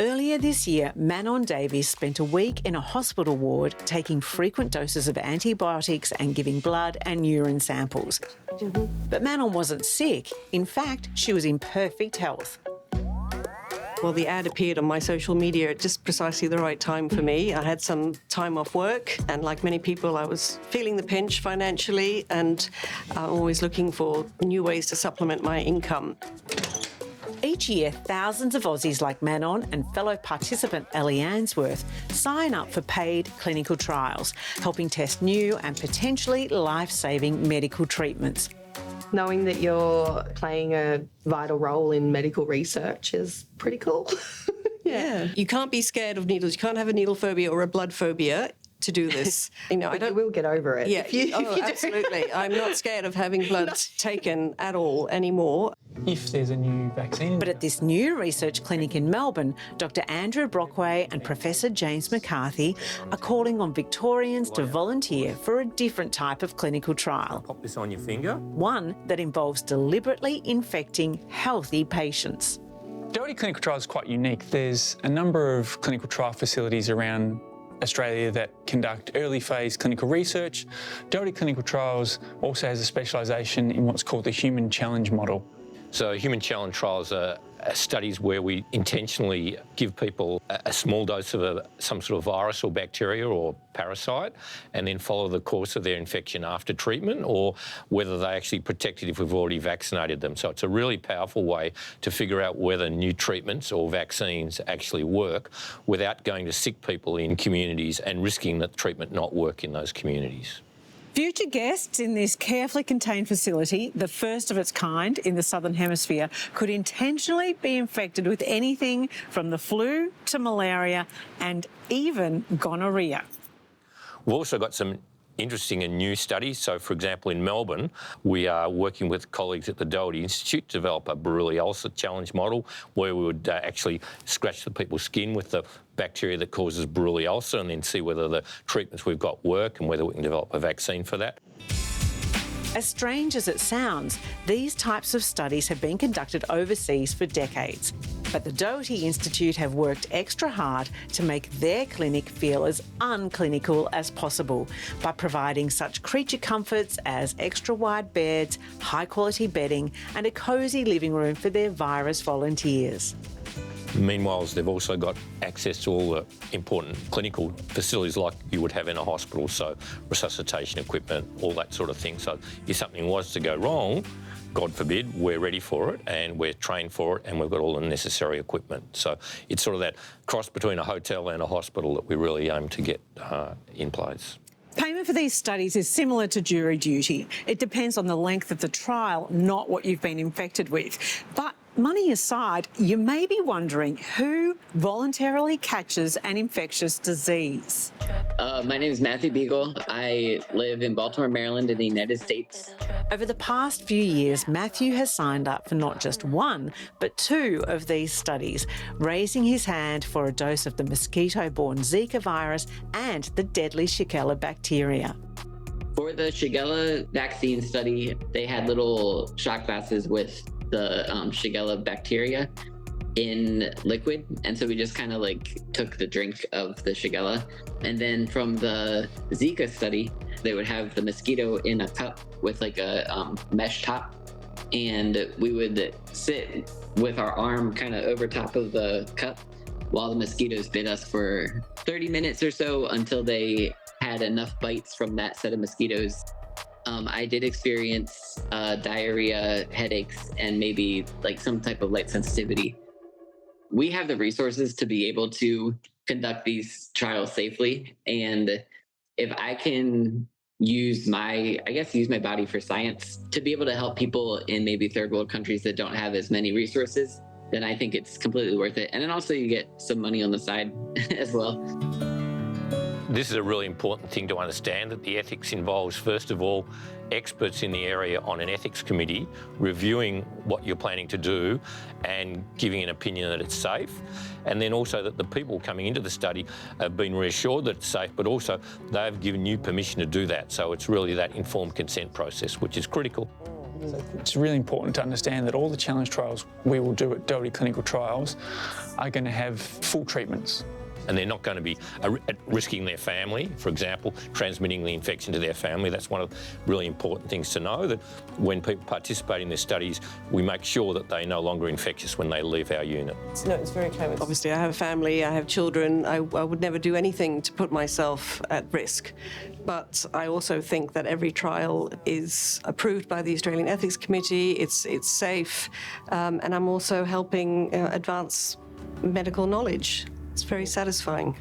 Earlier this year, Manon Davies spent a week in a hospital ward taking frequent doses of antibiotics and giving blood and urine samples. But Manon wasn't sick. In fact, she was in perfect health. Well, the ad appeared on my social media at just precisely the right time for me. I had some time off work, and like many people, I was feeling the pinch financially and always looking for new ways to supplement my income. Each year, thousands of Aussies like Manon and fellow participant Ellie Answorth sign up for paid clinical trials, helping test new and potentially life-saving medical treatments. Knowing that you're playing a vital role in medical research is pretty cool. Yeah. You can't be scared of needles. You can't have a needle phobia or a blood phobia to do this. But you will get over it. Yeah, if you absolutely. I'm not scared of having blood taken at all anymore. If there's a new vaccine. But at this new research clinic in Melbourne, Dr Andrew Brockway and Professor James McCarthy are calling on Victorians to volunteer for a different type of clinical trial. Pop this on your finger. One that involves deliberately infecting healthy patients. Doherty clinical trial is quite unique. There's a number of clinical trial facilities around Australia that conduct early phase clinical research. Doherty Clinical Trials also has a specialisation in what's called the human challenge model. So human challenge trials are studies where we intentionally give people a small dose of some sort of virus or bacteria or parasite and then follow the course of their infection after treatment, or whether they actually protected if we've already vaccinated them. So it's a really powerful way to figure out whether new treatments or vaccines actually work without going to sick people in communities and risking that treatment not work in those communities. Future guests in this carefully contained facility, the first of its kind in the Southern Hemisphere, could intentionally be infected with anything from the flu to malaria and even gonorrhea. We've also got some interesting and new studies. So, for example, in Melbourne, we are working with colleagues at the Doherty Institute to develop a Buruli ulcer challenge model where we would actually scratch the people's skin with the bacteria that causes Buruli ulcer and then see whether the treatments we've got work and whether we can develop a vaccine for that. As strange as it sounds, these types of studies have been conducted overseas for decades. But the Doherty Institute have worked extra hard to make their clinic feel as unclinical as possible by providing such creature comforts as extra wide beds, high-quality bedding and a cosy living room for their virus volunteers. Meanwhile, they've also got access to all the important clinical facilities like you would have in a hospital, so resuscitation equipment, all that sort of thing. So if something was to go wrong, God forbid, we're ready for it and we're trained for it and we've got all the necessary equipment. So it's sort of that cross between a hotel and a hospital that we really aim to get in place. Payment for these studies is similar to jury duty. It depends on the length of the trial, not what you've been infected with. But money aside, you may be wondering who voluntarily catches an infectious disease. My name is Matthew Beagle. I live in Baltimore, Maryland in the United States. Over the past few years, Matthew has signed up for not just one, but two of these studies, raising his hand for a dose of the mosquito-borne Zika virus and the deadly Shigella bacteria. For the Shigella vaccine study, they had little shot glasses with the Shigella bacteria in liquid, and so we just kind of took the drink of the Shigella. And then from the Zika study, they would have the mosquito in a cup with a mesh top, and we would sit with our arm kind of over top of the cup while the mosquitoes bit us for 30 minutes or so until they had enough bites from that set of mosquitoes. I did experience diarrhea, headaches, and maybe some type of light sensitivity. We have the resources to be able to conduct these trials safely. And if I can use my body for science to be able to help people in maybe third world countries that don't have as many resources, then I think it's completely worth it. And then also you get some money on the side as well. This is a really important thing to understand, that the ethics involves, first of all, experts in the area on an ethics committee reviewing what you're planning to do and giving an opinion that it's safe. And then also that the people coming into the study have been reassured that it's safe, but also they've given you permission to do that. So it's really that informed consent process, which is critical. So it's really important to understand that all the challenge trials we will do at Doherty Clinical Trials are going to have full treatments. And they're not going to be risking their family, for example, transmitting the infection to their family. That's one of the really important things to know, that when people participate in their studies, we make sure that they're no longer infectious when they leave our unit. No, it's very clever. Obviously, I have a family, I have children. I would never do anything to put myself at risk. But I also think that every trial is approved by the Australian Ethics Committee. It's safe. And I'm also helping advance medical knowledge. It's very satisfying.